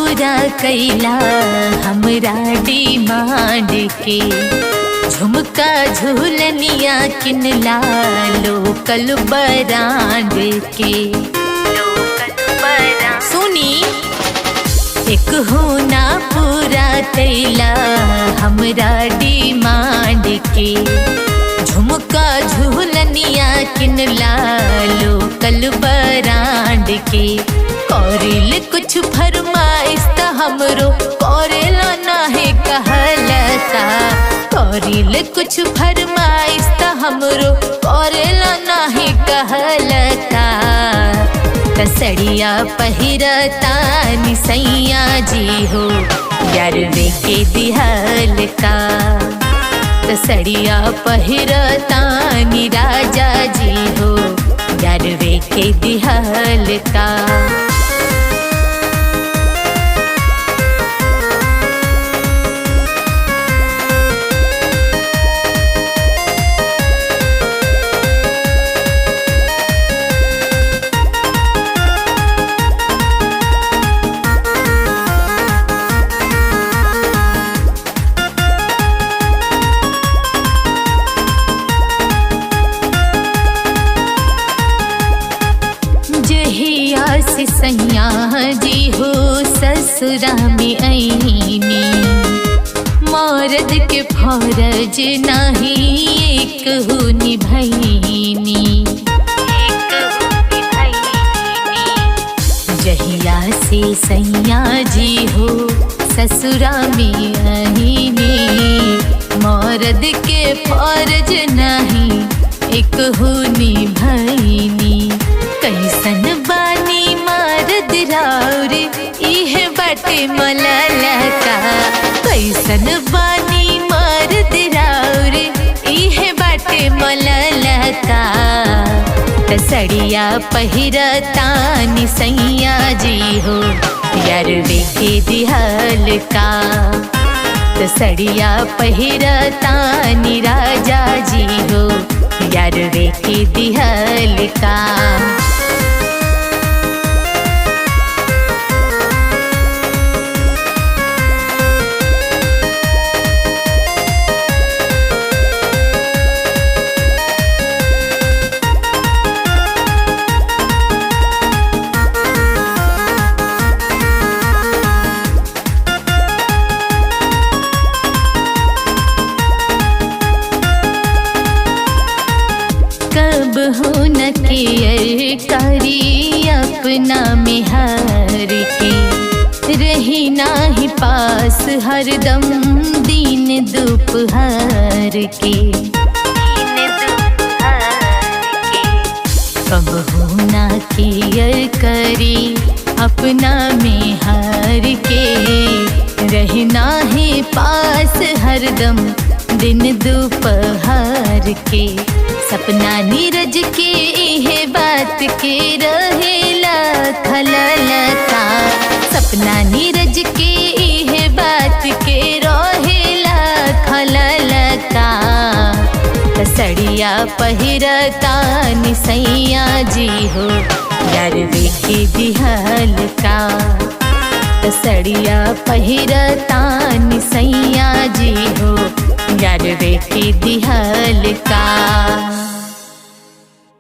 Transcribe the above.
पूरा कैला हमरा डिमांड के। झुमका झूलनिया किनला लोकल ब्रांड के। सुनी एक होना पूरा कैला हमरा डिमांड के। झुमका झूलनिया किनला लोकल ब्रांड के। कौरिल कुछ फरमाइश त हमरो करेला नाहे कहलता। कौरिल कुछ फरमाइश त हमरो करेला नाहे कहलता। तसड़िया पहिरता निसैया जी हो यारवे के दिहल का। तसड़िया पहिरता नि राजा जी हो यारवे के दिहल का। सैया जी हो ससुरा में आईनी। मर्द के फरज नहीं एक हो निभैनी। जहिया से सैया जी हो ससुरा में आईनी। मर्द के फरज नहीं एक हो निभैनी। कैसन बानी मर्द राउर इहे बाटे मललका। कैसन बानी मर्द राउर इहे बाटे मललका। तसड़िया पहिरता निसैया जी हो यारवे के दिहल का। तसड़िया पहिरता नि राजा जी हो यारवे के दिहल का। कब हो न केयर करी अपना में हार के। रही नाही पास हरदम दिन दोपहर के। कब हो न केयर करी अपना में हार के। रहना है पास हरदम दिन दोपहर के। सपना नीरज के इहे बात के रहेला खललता। सपना नीरज के इहे बात के रहेला खललता। तसड़िया पहिरता निसैया जी हो यारवे के दिहल का। तसड़िया पहिरता निसैया जी हो यारवे के दिहल